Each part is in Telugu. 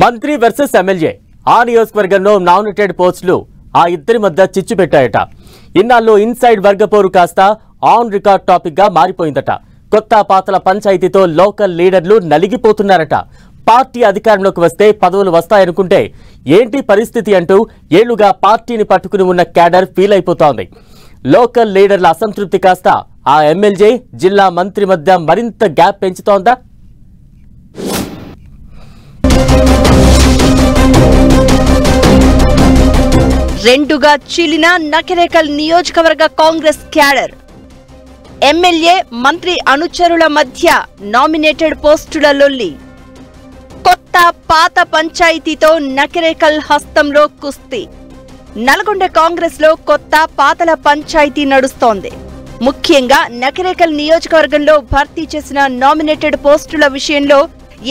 మంత్రి వర్సెస్ ఎమ్మెల్యే ఆ నియోజకవర్గంలో నామినేటెడ్ పోస్టులు ఆ ఇద్దరి మధ్య చిచ్చు పెట్టాయట. ఇన్నాళ్ళు ఇన్సైడ్ వర్గపోరు కాస్త ఆన్ రికార్డ్ టాపిక్ గా మారిపోయిందట. కొత్త పాతల పంచాయతీతో లోకల్ లీడర్లు నలిగిపోతున్నారట. పార్టీ అధికారంలోకి వస్తే పదవులు వస్తాయనుకుంటే ఏంటి పరిస్థితి అంటూ ఏళ్లుగా పార్టీని పట్టుకుని ఉన్న క్యాడర్ ఫీల్ అయిపోతోంది. లోకల్ లీడర్ల అసంతృప్తి కాస్త ఆ ఎమ్మెల్యే జిల్లా మంత్రి మధ్య మరింత గ్యాప్ పెంచుతోందా? రెండుగా చీలిన నకిరేకల్ నియోజకవర్గ కాంగ్రెస్ క్యాడర్. ఎమ్మెల్యే మంత్రి అనుచరుల మధ్య నామినేటెడ్ పోస్టుల లొల్లి. కొత్త పాత పంచాయతీతో నకిరేకల్ హస్తంలో కుస్తీ. నల్గొండ కాంగ్రెస్ లో కొత్త పాతల పంచాయతీ నడుస్తోంది. ముఖ్యంగా నకిరేకల్ నియోజకవర్గంలో భర్తీ చేసిన నామినేటెడ్ పోస్టుల విషయంలో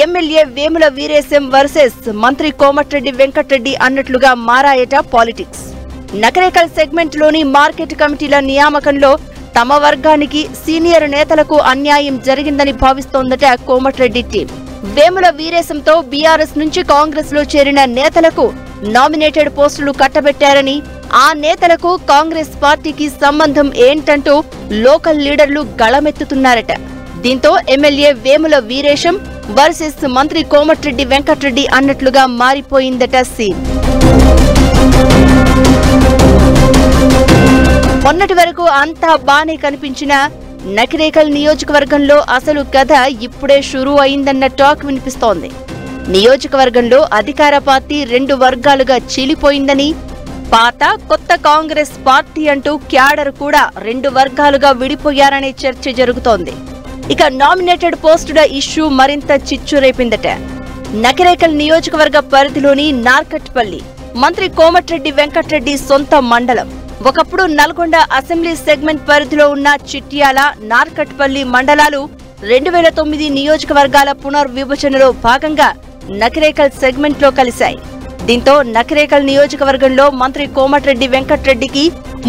ఎమ్మెల్యే వేముల వీరేశం వర్సెస్ మంత్రి కోమటిరెడ్డి వెంకటరెడ్డి అన్నట్లుగా మారాయట పాలిటిక్స్. నకిరేకల్ సెగ్మెంట్ లోని మార్కెట్ కమిటీల నియామకంలో తమ వర్గానికి సీనియర్ నేతలకు అన్యాయం జరిగిందని భావిస్తోందట కోమటిరెడ్డి టీం. వేముల వీరేశంతో బీఆర్ఎస్ నుంచి కాంగ్రెస్ లో చేరిన నేతలకు నామినేటెడ్ పోస్టులు కట్టబెట్టారని, ఆ నేతలకు కాంగ్రెస్ పార్టీకి సంబంధం ఏంటంటూ లోకల్ లీడర్లు గళమెత్తుతున్నారట. దీంతో ఎమ్మెల్యే వేముల వీరేశం వర్సెస్ మంత్రి కోమటిరెడ్డి వెంకటరెడ్డి అన్నట్లుగా మారిపోయిందట సీన్. మొన్నటి వరకు అంతా బానే కనిపించిన నకిరేకల్ నియోజకవర్గంలో అసలు కథ ఇప్పుడే షురూ అయిందన్న టాక్ వినిపిస్తోంది. నియోజకవర్గంలో అధికార పార్టీ రెండు వర్గాలుగా చీలిపోయిందని, పాత కొత్త కాంగ్రెస్ పార్టీ అంటూ క్యాడర్ కూడా రెండు వర్గాలుగా విడిపోయారనే చర్చ జరుగుతోంది. ఇక నామినేటెడ్ పోస్టుల ఇష్యూ మరింత చిచ్చు రేపిందట. నకిరేకల్ నియోజకవర్గ పరిధిలోని నార్కట్పల్లి మంత్రి కోమటిరెడ్డి వెంకటరెడ్డి సొంత మండలం. ఒకప్పుడు నల్గొండ అసెంబ్లీ సెగ్మెంట్ పరిధిలో ఉన్న చిట్యాల, నార్కట్పల్లి మండలాలు 2009 నియోజకవర్గాల పునర్విభజనలో భాగంగా నకిరేకల్ సెగ్మెంట్ లో కలిశాయి. దీంతో నకిరేకల్ నియోజకవర్గంలో మంత్రి కోమటిరెడ్డి వెంకటరెడ్డికి,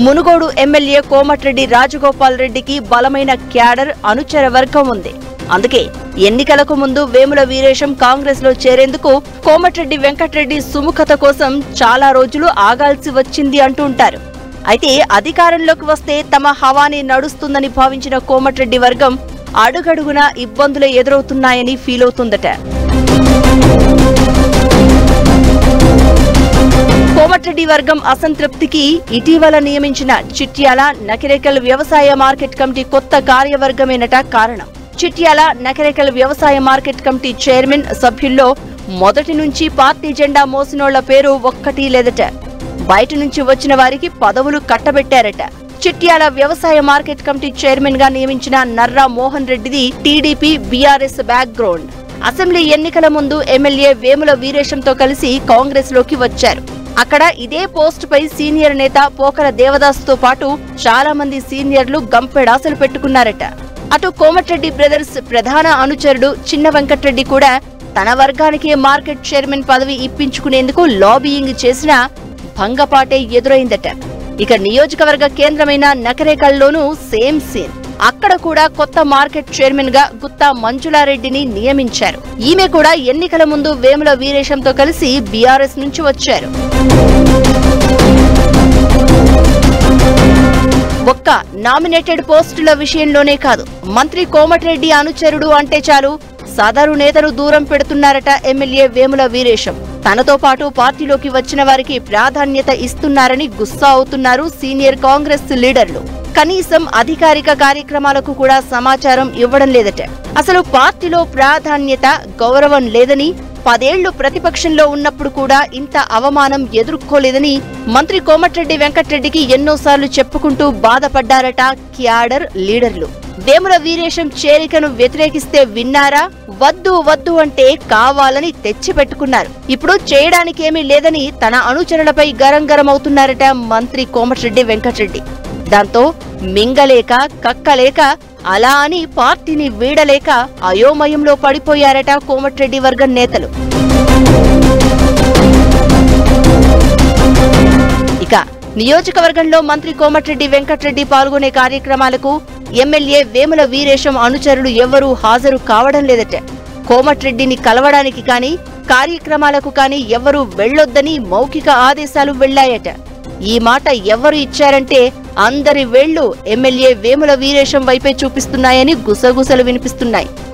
మునుగోడు ఎమ్మెల్యే కోమటిరెడ్డి రాజగోపాల్ రెడ్డికి బలమైన క్యాడర్, అనుచర వర్గం ఉంది. అందుకే ఎన్నికలకు ముందు వేముల వీరేశం కాంగ్రెస్ లో చేరేందుకు కోమటిరెడ్డి వెంకటరెడ్డి సుముఖత కోసం చాలా రోజులు ఆగాల్సి వచ్చింది అంటుంటారు. అయితే అధికారంలోకి వస్తే తమ హవానీ నడుస్తుందని భావించిన కోమటిరెడ్డి వర్గం అడుగడుగునా ఇబ్బందులు ఎదురవుతున్నాయని ఫీల్ అవుతుందట. కోమటిరెడ్డి వర్గం అసంతృప్తికి ఇటీవల నియమించిన చిట్యాల నకిరేకల్ వ్యవసాయ మార్కెట్ కమిటీ కొత్త కార్యవర్గమేనట కారణం. చిట్యాల నకిరేకల్ వ్యవసాయ మార్కెట్ కమిటీ చైర్మన్ సభ్యుల్లో మొదటి నుంచి పార్టీ జెండా మోసినోళ్ల పేరు ఒక్కటి లేదట. బయట నుంచి వచ్చిన వారికి పదవులు కట్టబెట్టారట. చిట్యాల వ్యవసాయ మార్కెట్ కమిటీ చైర్మన్ గా నియమించిన నర్రా మోహన్ రెడ్డిది TDP BRS background. Assembly ఎన్నికల ముందు ఎమ్మెల్యే వేముల వీరేశంతో కలిసి కాంగ్రెస్ లోకి వచ్చారు. అక్కడ ఇదే పోస్ట్ పై సీనియర్ నేత పోకల దేవదాస్ తో పాటు చాలా మంది సీనియర్లు గంపెడాసలు పెట్టుకున్నారట. అటు కోమటిరెడ్డి బ్రదర్స్ ప్రధాన అనుచరుడు చిన్న వెంకటరెడ్డి కూడా తన వర్గానికి మార్కెట్ చైర్మన్ పదవి ఇప్పించుకునేందుకు లాబీయింగ్ చేసినా భంగపాటే ఎదురైందట. ఇక నియోజకవర్గ కేంద్రమైన నకిరేకల్లోనూ సేమ్ సీన్. అక్కడ కూడా కొత్త మార్కెట్ చైర్మన్ గా గుత్తా మంజులారెడ్డిని నియమించారు. ఈమె కూడా ఎన్నికల ముందు వేముల వీరేశంతో కలిసి బీఆర్ఎస్ నుంచి వచ్చారు. ఒక్క నామినేటెడ్ పోస్టుల విషయంలోనే కాదు, మంత్రి కోమటిరెడ్డి అనుచరుడు అంటే చాలు సదరు నేతను దూరం పెడుతున్నారట ఎమ్మెల్యే వేముల వీరేశం. తనతో పాటు పార్టీలోకి వచ్చిన వారికి ప్రాధాన్యత ఇస్తున్నారని గుస్సా అవుతున్నారు సీనియర్ కాంగ్రెస్ లీడర్లు. కనీసం అధికారిక కార్యక్రమాలకు కూడా సమాచారం ఇవ్వడం లేదట. అసలు పార్టీలో ప్రాధాన్యత, గౌరవం లేదని, 10 ఏళ్లు ప్రతిపక్షంలో ఉన్నప్పుడు కూడా ఇంత అవమానం ఎదుర్కోలేదని మంత్రి కోమటిరెడ్డి వెంకటరెడ్డికి ఎన్నోసార్లు చెప్పుకుంటూ బాధపడ్డారట క్యాడర్ లీడర్లు. వేముల వీరేశం చేరికను వ్యతిరేకిస్తే విన్నారా? వద్దు వద్దు అంటే కావాలని తెచ్చిపెట్టుకున్నారు. ఇప్పుడు చేయడానికేమీ లేదని తన అనుచరులపై గరంగరమవుతున్నారట మంత్రి కోమటిరెడ్డి వెంకటరెడ్డి. దాంతో మింగలేక కక్కలేక అలా అని పార్టీని వీడలేక అయోమయంలో పడిపోయారట కోమటిరెడ్డి వర్గం నేతలు. ఇక నియోజకవర్గంలో మంత్రి కోమటిరెడ్డి వెంకటరెడ్డి పాల్గొనే కార్యక్రమాలకు ఎమ్మెల్యే వేముల వీరేశం అనుచరులు ఎవ్వరూ హాజరు కావడం లేదట. కోమటిరెడ్డిని కలవడానికి కానీ కార్యక్రమాలకు కానీ ఎవరూ వెళ్లొద్దని మౌఖిక ఆదేశాలు వెళ్లాయట. ఈ మాట ఎవరు ఇచ్చారంటే అందరి వేళ్లు ఎమ్మెల్యే వేముల వీరేశం వైపే చూపిస్తున్నాయని గుసగుసలు వినిపిస్తున్నాయి.